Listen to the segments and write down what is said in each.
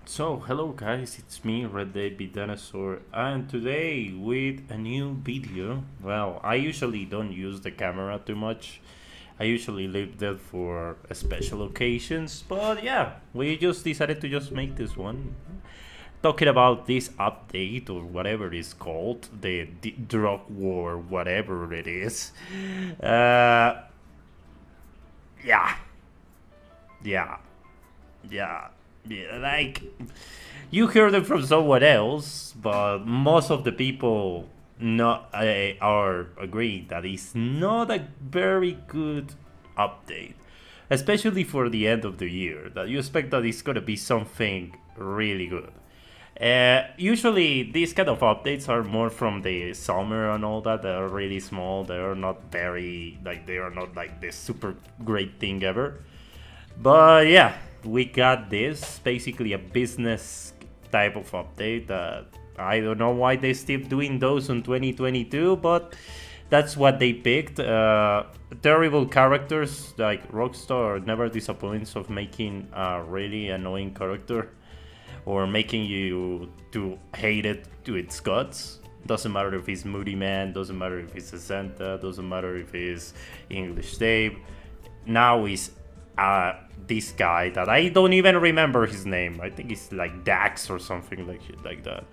So, hello guys, it's me, Red David Dinosaur, and today with a new video. Well, I usually don't use the camera too much. I usually leave that for special occasions, but yeah, we just decided to just make this one. Talking about this update or whatever it's called, the drug war, whatever it is. Uh, yeah, yeah, yeah, yeah, like you heard it from someone else, but most of the people not are agreeing that it's not a very good update, especially for the end of the year. That you expect that it's gonna be something really good. Usually, these kind of updates are more from the summer and all that. They are really small. They are not very they are not like the super great thing ever. But yeah, we got this basically a business type of update that I don't know why they still doing those in 2022, but that's what they picked. Terrible characters like Rockstar never disappoints of making a really annoying character or making you to hate it to its guts. Doesn't matter if he's Moody Man, doesn't matter if he's a Santa, doesn't matter if he's English Dave. Now he's this guy that I don't even remember his name. I think it's like Dax or something like that.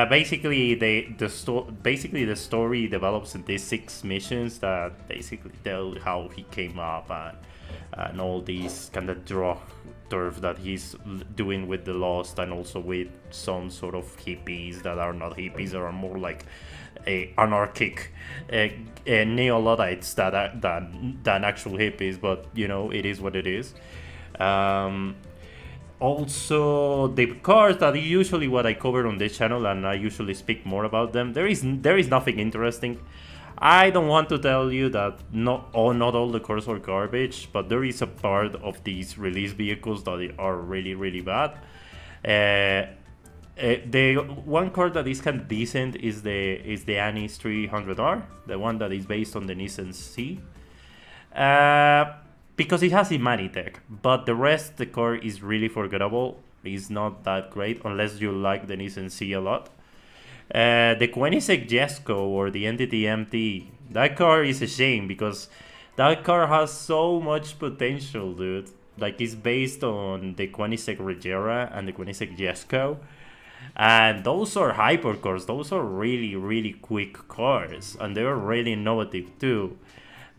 Basically, basically the story develops in these 6 missions that basically tell how he came up and all these kind of drug turf that he's doing with the Lost and also with some sort of hippies that are not hippies or are more like a anarchic neo-Luddites than actual hippies, but you know it is what it is. Um, Also, the cars that usually what I cover on this channel, and I usually speak more about them. There is nothing interesting. I don't want to tell you that not all the cars are garbage, but there is a part of these release vehicles that are really bad. Uh, the one car that is kind of decent is the Anis 300R, the one that is based on the Nissan C. Uh, because it has Imanitech, but the rest the car is really forgettable. It's not that great unless you like the Nissan C a lot. The Koenigsegg Jesko or the Entity MT, that car is a shame because that car has so much potential, dude. Like it's based on the Koenigsegg Regera and the Koenigsegg Jesko, and those are hypercars. Those are really quick cars, and they are really innovative too.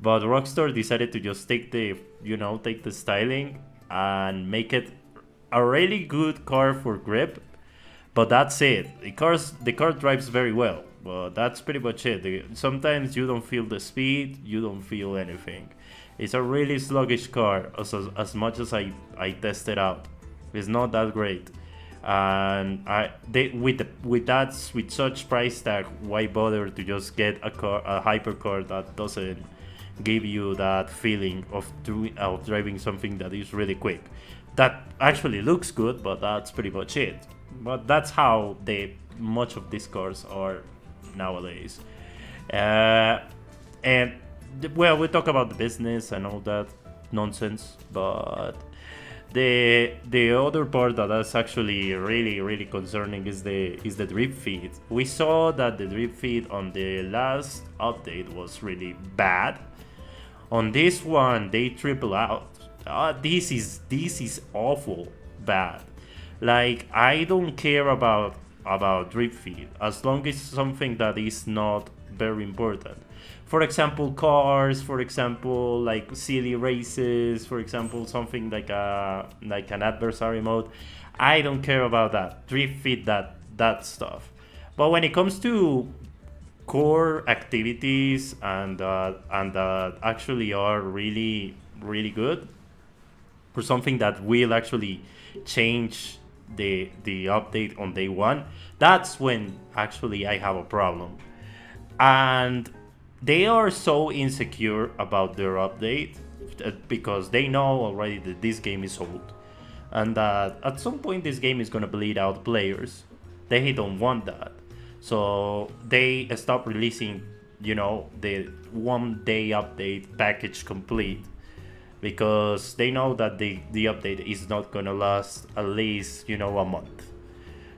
But Rockstar decided to just take the styling and make it a really good car for grip. But that's it. The car drives very well, but that's pretty much it. Sometimes you don't feel the speed, you don't feel anything. It's a really sluggish car, as much as I tested out. It's not that great, and with such price tag, why bother to just get a hypercar that doesn't give you that feeling of driving something that is really quick. That actually looks good, but that's pretty much it. But that's how much of these cars are nowadays. Uh, and well, we talk about the business and all that nonsense, but the other part that is actually really concerning is the drip feed. We saw that the drip feed on the last update was really bad. On this one, they triple out. This is awful bad. Like I don't care about drip feed as long as something that is not very important. For example, cars. For example, like silly races. For example, something like an adversary mode. I don't care about that. Drip feed that stuff. But when it comes to core activities and actually are really good for something that will actually change the update on day one, that's when actually I have a problem. And they are so insecure about their update because they know already that this game is old and that at some point this game is going to bleed out players. They don't want that, so they stop releasing the 1 day update package complete because they know that the update is not gonna last at least, a month.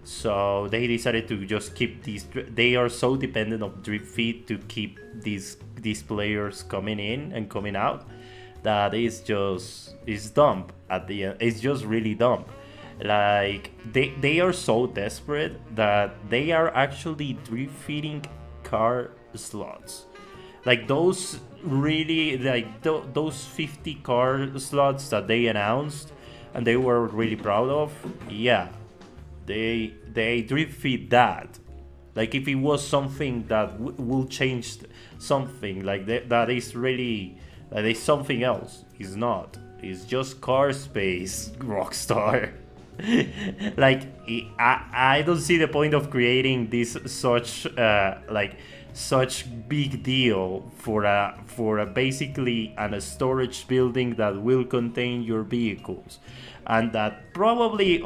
So they decided to just keep these. They are so dependent on dripfeed to keep these players coming in and coming out, that it's dumb at the end. It's just really dumb. Like they are so desperate that they are actually drip-feeding car slots. Like those really, like those 50 car slots that they announced and they were really proud of. Yeah, they drip feed that. Like if it was something that will change something, like that is really, that is something else. It's not. It's just car space, Rockstar. Like I don't see the point of creating this such like such big deal for a basically a storage building that will contain your vehicles, and that probably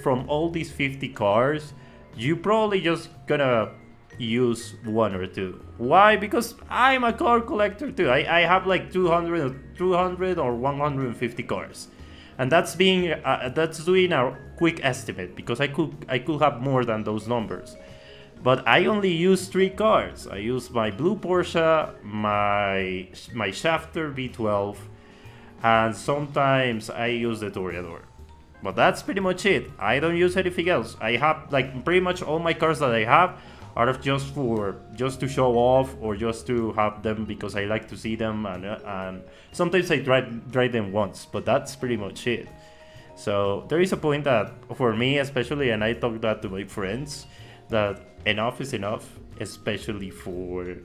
from all these 50 cars, you probably just gonna use one or two. Why? Because I'm a car collector too. I have like 200 or 150 cars, and that's doing a quick estimate, because I could have more than those numbers. But I only use 3 cars. I use my blue Porsche, my Shafter V12, and sometimes I use the Toreador. But that's pretty much it. I don't use anything else. I have like pretty much all my cars that I have are just to show off, or just to have them because I like to see them, and sometimes I drive them once, but that's pretty much it. So there is a point that for me especially, and I talk that to my friends, that enough is enough, especially for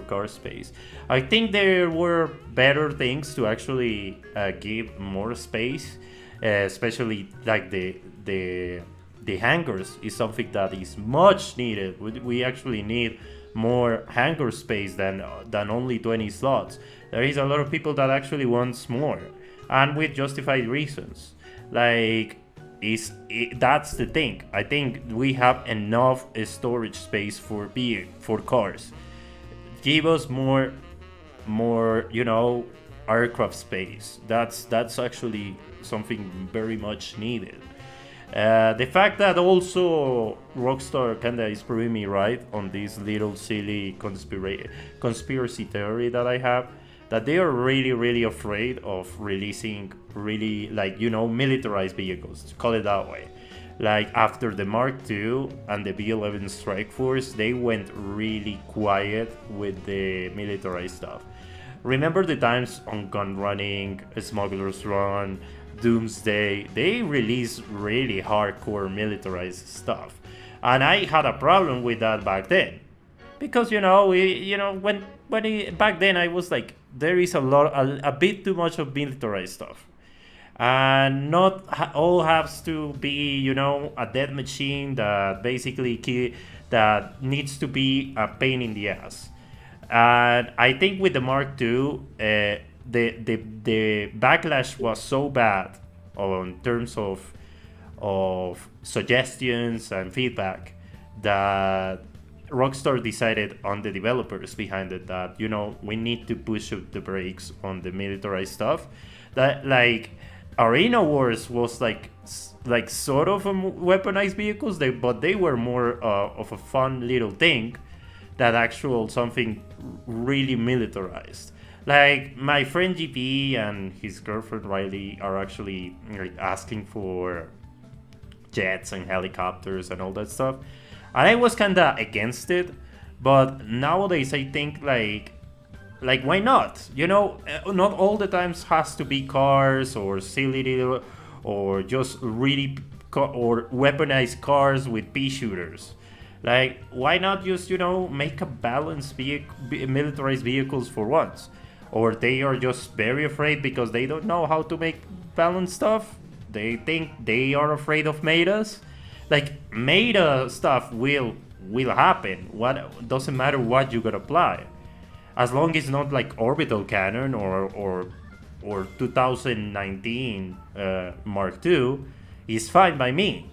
car space. I think there were better things to actually give more space, especially like the hangars is something that is much needed. We actually need more hangar space than only 20 slots. There is a lot of people that actually wants more, and with justified reasons. Like that's the thing. I think we have enough storage space for cars. Give us more aircraft space. That's actually something very much needed. The fact that also Rockstar kinda is proving me right on this little silly conspiracy theory that I have, that they are really, really afraid of releasing really, like, militarized vehicles, to call it that way. Like after the Mark II and the B-11 Strike Force, they went really quiet with the militarized stuff. Remember the times on Gun Running, Smuggler's Run, Doomsday? They released really hardcore militarized stuff, and I had a problem with that back then, because back then I was like, there is a bit too much of militarized stuff, and not all has to be a dead machine that basically that needs to be a pain in the ass. And I think with the Mark II, the backlash was so bad on terms of suggestions and feedback, that Rockstar decided on the developers behind it that we need to push up the brakes on the militarized stuff. That, like, Arena Wars was like sort of weaponized vehicles, but they were more of a fun little thing that actual something really militarized. Like my friend GP and his girlfriend Riley are actually like asking for jets and helicopters and all that stuff, and I was kinda against it. But nowadays I think like why not? Not all the times has to be cars or silly little, or just really or weaponized cars with pea shooters. Like, why not just make a balanced militarized vehicles for once? Or they are just very afraid because they don't know how to make balanced stuff. They think they are afraid of metas. Like, meta stuff will happen. What doesn't matter what you gotta apply, as long as it's not like orbital cannon or 2019 Mark II, is fine by me.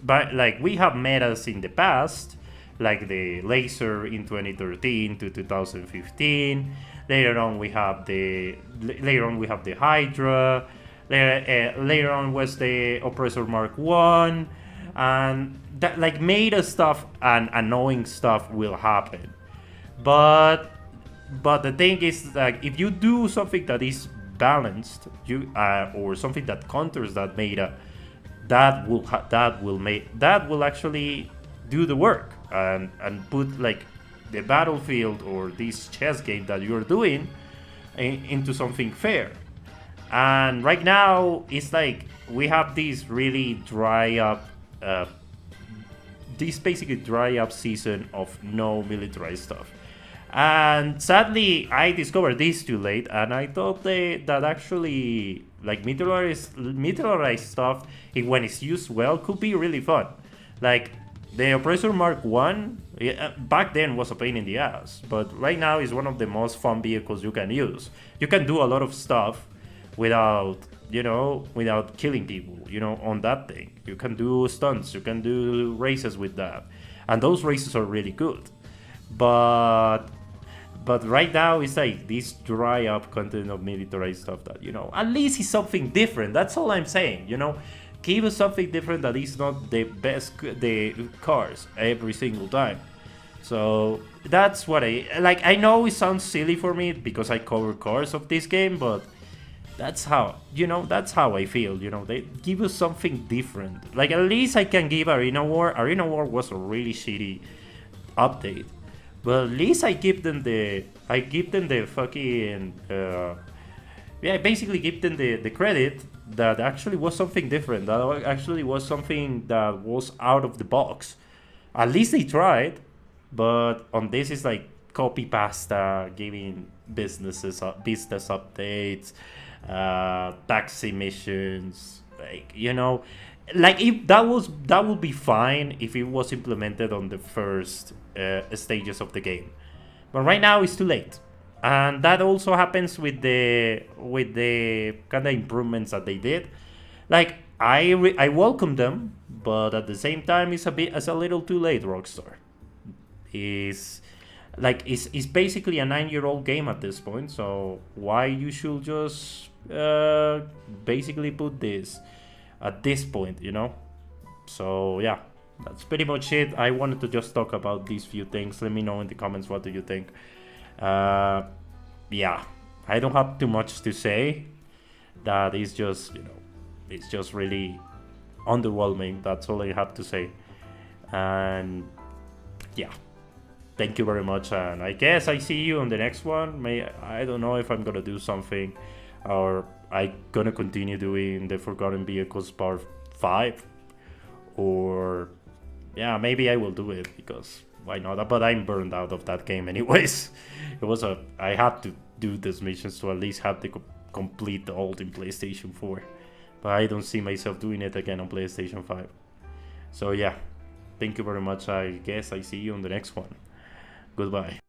But like we have metas in the past, like the laser in 2013 to 2015, Later on we have the Hydra. Later on was the Oppressor Mark One, and that like meta stuff and annoying stuff will happen. But but the thing is, like, if you do something that is balanced, or something that counters that meta, that will actually do the work and put like the battlefield or this chess game that you're doing into something fair. And right now it's like we have this really dry up, this basically dry up season of no militarized stuff. And sadly, I discovered this too late, and I thought that actually, like, militarized stuff, when it's used well, could be really fun. Like, the Oppressor Mark 1, back then was a pain in the ass, but right now is one of the most fun vehicles you can use. You can do a lot of stuff without, without killing people, on that thing. You can do stunts, you can do races with that, and those races are really good. But right now it's like this dry up content of militarized stuff that, at least it's something different. That's all I'm saying, give us something different that is not the best the cars every single time. So that's what I like. I know it sounds silly for me because I cover cars of this game, but that's how I feel. They give us something different. Like, at least I can give Arena War. Arena War was a really shitty update, but at least I give them the fucking I basically give them the credit that actually was something different. That actually was something that was out of the box. At least they tried. But on this is like copy pasta, giving business updates, tax emissions, like if that would be fine if it was implemented on the first stages of the game. But right now it's too late, and that also happens with the kind of improvements that they did. Like, I welcome them, but at the same time it's a little too late. Rockstar is like it's basically a 9-year-old game at this point, so why you should just basically put this at this point, So yeah, that's pretty much it. I wanted to just talk about these few things. Let me know in the comments, what do you think? Yeah, I don't have too much to say. That is just, it's just really underwhelming. That's all I have to say. And yeah, thank you very much, and I guess I see you on the next one. I don't know if I'm gonna do something, or I gonna continue doing the Forgotten Vehicles Part 5, or yeah, maybe I will do it, because why not? But I'm burned out of that game anyways. I had to do these missions to at least have the complete the old in PlayStation 4, but I don't see myself doing it again on PlayStation 5. So yeah, thank you very much. I guess I see you on the next one. Goodbye.